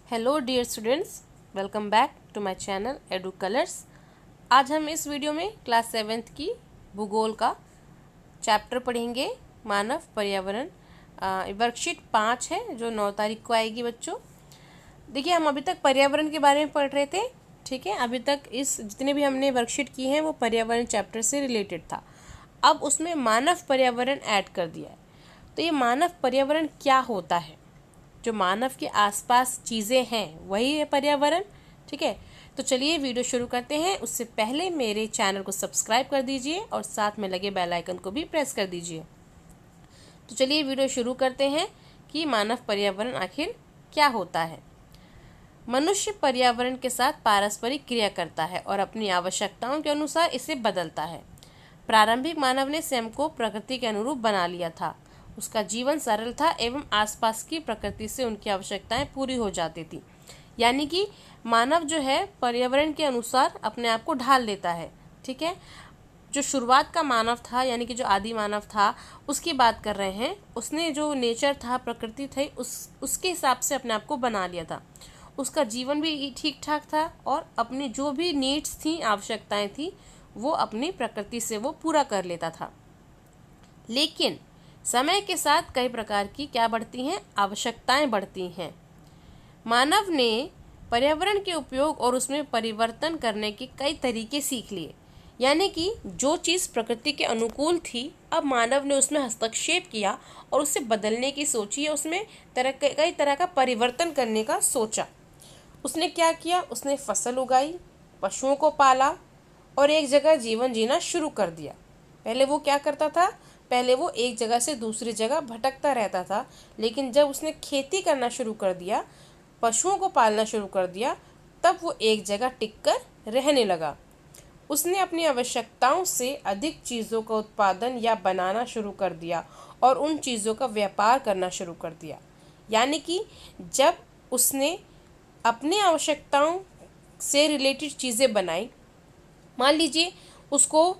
Hello dear students, welcome back to my channel edu colours. आज हम इस video में क्लास 7th की भूगोल का चैप्टर पढ़ेंगे, मानव पर्यावरण। वर्कशीट 5 है जो 9 तारीख को आएगी बच्चों। देखिए, हम अभी तक पर्यावरण के बारे में पढ़ रहे थे, ठीक है। अभी तक इस जितने भी हमने वर्कशीट की हैं वो पर्यावरण चैप्टर से रिलेटेड था। अब उसमें मानव पर्यावरण ऐड कर दिया है। तो ये मानव पर्यावरण क्या होता है? जो मानव के आसपास चीज़ें हैं वही है पर्यावरण, ठीक है। तो चलिए वीडियो शुरू करते हैं। उससे पहले मेरे चैनल को सब्सक्राइब कर दीजिए और साथ में लगे बेल आइकन को भी प्रेस कर दीजिए। तो चलिए वीडियो शुरू करते हैं कि मानव पर्यावरण आखिर क्या होता है। मनुष्य पर्यावरण के साथ पारस्परिक क्रिया करता है और अपनी आवश्यकताओं के अनुसार इसे बदलता है। प्रारंभिक मानव ने स्वयं को प्रकृति के अनुरूप बना लिया था। उसका जीवन सरल था एवं आसपास की प्रकृति से उनकी आवश्यकताएं पूरी हो जाती थी। यानी कि मानव जो है पर्यावरण के अनुसार अपने आप को ढाल लेता है, ठीक है। जो शुरुआत का मानव था, यानी कि जो आदि मानव था, उसकी बात कर रहे हैं। उसने जो नेचर था, प्रकृति थी, उसके हिसाब से अपने आप को बना लिया था। उसका जीवन भी ठीक ठाक था और अपनी जो भी नीड्स थी, आवश्यकताएं थी, वो अपनी प्रकृति से वो पूरा कर लेता था। लेकिन समय के साथ कई प्रकार की क्या बढ़ती हैं? आवश्यकताएं बढ़ती हैं। मानव ने पर्यावरण के उपयोग और उसमें परिवर्तन करने के कई तरीके सीख लिए। यानी कि जो चीज़ प्रकृति के अनुकूल थी, अब मानव ने उसमें हस्तक्षेप किया और उसे बदलने की सोची है, उसमें कई तरह का परिवर्तन करने का सोचा। उसने क्या किया? उसने फसल उगाई, पशुओं को पाला और एक जगह जीवन जीना शुरू कर दिया। पहले वो क्या करता था? पहले वो एक जगह से दूसरी जगह भटकता रहता था, लेकिन जब उसने खेती करना शुरू कर दिया, पशुओं को पालना शुरू कर दिया, तब वो एक जगह टिककर रहने लगा। उसने अपनी आवश्यकताओं से अधिक चीज़ों का उत्पादन या बनाना शुरू कर दिया और उन चीज़ों का व्यापार करना शुरू कर दिया। यानी कि जब उसने अपनी आवश्यकताओं से रिलेटेड चीज़ें बनाई, मान लीजिए उसको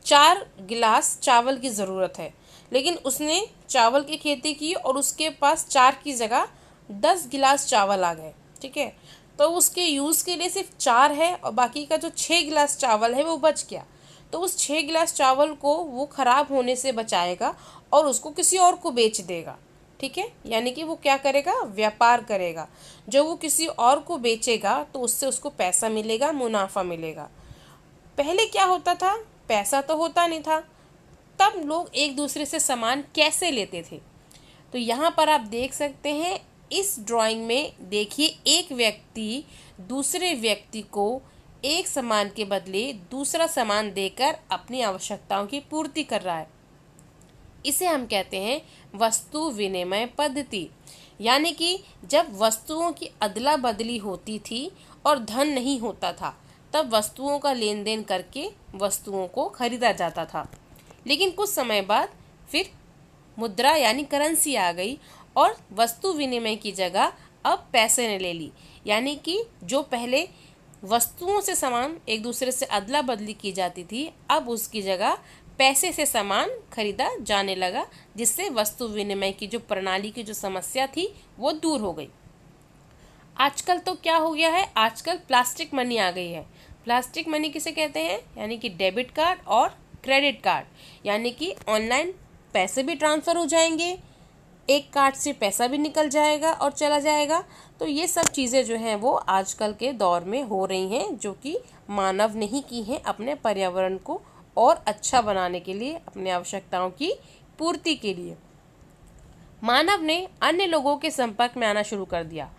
4 गिलास चावल की ज़रूरत है, लेकिन उसने चावल की खेती की और उसके पास 4 की जगह 10 गिलास चावल आ गए, ठीक है। तो उसके यूज़ के लिए सिर्फ 4 है और बाकी का जो 6 गिलास चावल है वो बच गया। तो उस 6 गिलास चावल को वो ख़राब होने से बचाएगा और उसको किसी और को बेच देगा, ठीक है। यानी कि वो क्या करेगा? व्यापार करेगा। जब वो किसी और को बेचेगा तो उससे उसको पैसा मिलेगा, मुनाफा मिलेगा। पहले क्या होता था? पैसा तो होता नहीं था, तब लोग एक दूसरे से सामान कैसे लेते थे? तो यहाँ पर आप देख सकते हैं, इस ड्राइंग में देखिए, एक व्यक्ति दूसरे व्यक्ति को एक सामान के बदले दूसरा सामान देकर अपनी आवश्यकताओं की पूर्ति कर रहा है। इसे हम कहते हैं वस्तु विनिमय पद्धति। यानी कि जब वस्तुओं की अदला बदली होती थी और धन नहीं होता था, तब वस्तुओं का लेन देन करके वस्तुओं को खरीदा जाता था। लेकिन कुछ समय बाद फिर मुद्रा यानी करेंसी आ गई और वस्तु विनिमय की जगह अब पैसे ने ले ली। यानी कि जो पहले वस्तुओं से सामान एक दूसरे से अदला बदली की जाती थी, अब उसकी जगह पैसे से सामान खरीदा जाने लगा, जिससे वस्तु विनिमय की जो प्रणाली की जो समस्या थी वो दूर हो गई। आजकल तो क्या हो गया है? आजकल प्लास्टिक मनी आ गई है। प्लास्टिक मनी किसे कहते हैं? यानी कि डेबिट कार्ड और क्रेडिट कार्ड। यानी कि ऑनलाइन पैसे भी ट्रांसफ़र हो जाएंगे, एक कार्ड से पैसा भी निकल जाएगा और चला जाएगा। तो ये सब चीज़ें जो हैं वो आजकल के दौर में हो रही हैं, जो कि मानव ने ही की हैं अपने पर्यावरण को और अच्छा बनाने के लिए, अपनी आवश्यकताओं की पूर्ति के लिए। मानव ने अन्य लोगों के संपर्क में आना शुरू कर दिया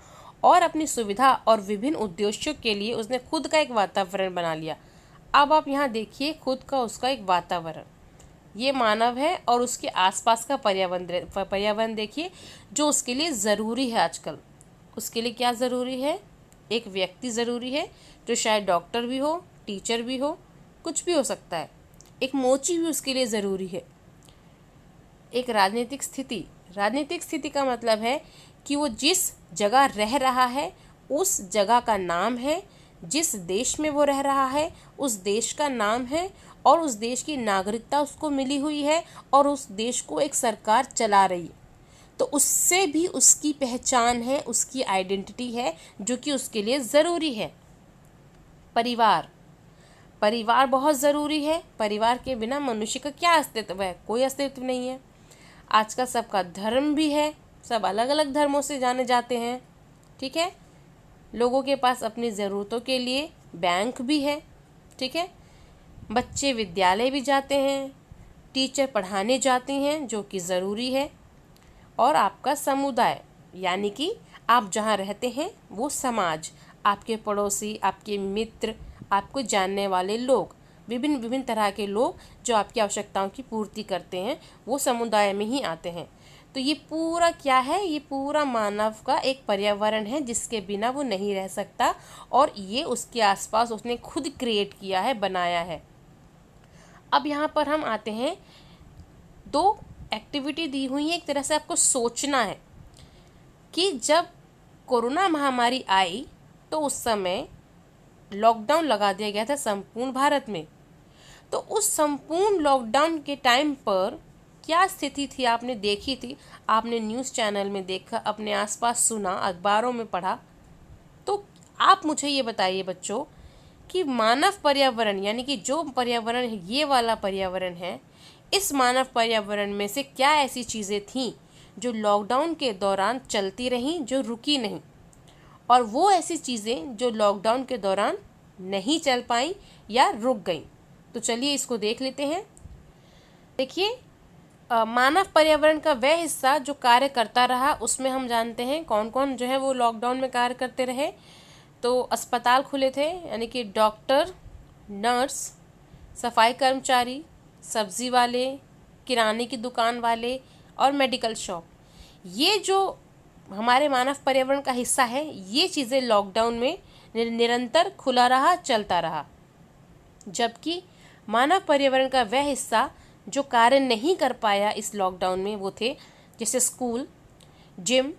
और अपनी सुविधा और विभिन्न उद्देश्यों के लिए उसने खुद का एक वातावरण बना लिया। अब आप यहाँ देखिए, खुद का उसका एक वातावरण, ये मानव है और उसके आसपास का पर्यावरण देखिए, जो उसके लिए ज़रूरी है आजकल। उसके लिए क्या ज़रूरी है? एक व्यक्ति ज़रूरी है, जो शायद डॉक्टर भी हो, टीचर भी हो, कुछ भी हो सकता है। एक मोची भी उसके लिए ज़रूरी है। एक राजनीतिक स्थिति का मतलब है कि वो जिस जगह रह रहा है उस जगह का नाम है, जिस देश में वो रह रहा है उस देश का नाम है और उस देश की नागरिकता उसको मिली हुई है और उस देश को एक सरकार चला रही है। तो उससे भी उसकी पहचान है, उसकी आइडेंटिटी है, जो कि उसके लिए ज़रूरी है। परिवार, परिवार बहुत ज़रूरी है। परिवार के बिना मनुष्य का क्या अस्तित्व है? कोई अस्तित्व नहीं है। आजकल सबका धर्म भी है, सब अलग अलग धर्मों से जाने जाते हैं, ठीक है। लोगों के पास अपनी ज़रूरतों के लिए बैंक भी है, ठीक है। बच्चे विद्यालय भी जाते हैं, टीचर पढ़ाने जाती हैं, जो कि ज़रूरी है। और आपका समुदाय, यानी कि आप जहाँ रहते हैं वो समाज, आपके पड़ोसी, आपके मित्र, आपको जानने वाले लोग, विभिन्न विभिन्न तरह के लोग जो आपकी आवश्यकताओं की पूर्ति करते हैं, वो समुदाय में ही आते हैं। तो ये पूरा क्या है? ये पूरा मानव का एक पर्यावरण है, जिसके बिना वो नहीं रह सकता, और ये उसके आसपास उसने खुद क्रिएट किया है, बनाया है। अब यहाँ पर हम आते हैं, 2 एक्टिविटी दी हुई है, एक तरह से आपको सोचना है कि जब कोरोना महामारी आई तो उस समय लॉकडाउन लगा दिया गया था संपूर्ण भारत में। तो उस संपूर्ण लॉकडाउन के टाइम पर क्या स्थिति थी आपने देखी थी, आपने न्यूज़ चैनल में देखा, अपने आसपास सुना, अखबारों में पढ़ा। तो आप मुझे ये बताइए बच्चों कि मानव पर्यावरण, यानी कि जो पर्यावरण है, ये वाला पर्यावरण है, इस मानव पर्यावरण में से क्या ऐसी चीज़ें थीं जो लॉकडाउन के दौरान चलती रहीं, जो रुकी नहीं, और वो ऐसी चीज़ें जो लॉकडाउन के दौरान नहीं चल पाई या रुक गई। तो चलिए इसको देख लेते हैं। देखिए, मानव पर्यावरण का वह हिस्सा जो कार्य करता रहा, उसमें हम जानते हैं कौन कौन जो है वो लॉकडाउन में कार्य करते रहे। तो अस्पताल खुले थे, यानी कि डॉक्टर, नर्स, सफाई कर्मचारी, सब्जी वाले, किराने की दुकान वाले और मेडिकल शॉप, ये जो हमारे मानव पर्यावरण का हिस्सा है, ये चीज़ें लॉकडाउन में निरंतर खुला रहा, चलता रहा। जबकि मानव पर्यावरण का वह हिस्सा जो कार्य नहीं कर पाया इस लॉकडाउन में, वो थे जैसे स्कूल, जिम,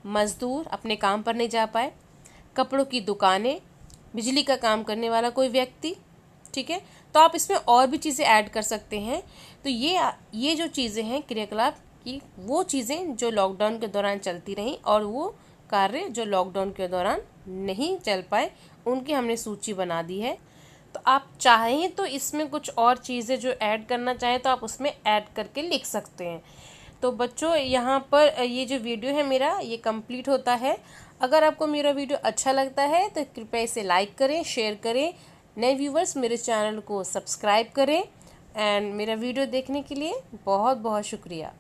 मजदूर अपने काम पर नहीं जा पाए, कपड़ों की दुकानें, बिजली का काम करने वाला कोई व्यक्ति, ठीक है। तो आप इसमें और भी चीज़ें ऐड कर सकते हैं। तो ये जो चीज़ें हैं क्रियाकलाप की, वो चीज़ें जो लॉकडाउन के दौरान चलती रहीं, और वो कार्य जो लॉकडाउन के दौरान नहीं चल पाए, उनकी हमने सूची बना दी है। तो आप चाहें तो इसमें कुछ और चीज़ें जो ऐड करना चाहें तो आप उसमें ऐड करके लिख सकते हैं। तो बच्चों, यहाँ पर ये जो वीडियो है मेरा, ये कंप्लीट होता है। अगर आपको मेरा वीडियो अच्छा लगता है तो कृपया इसे लाइक करें, शेयर करें। नए व्यूवर्स मेरे चैनल को सब्सक्राइब करें। एंड मेरा वीडियो देखने के लिए बहुत बहुत शुक्रिया।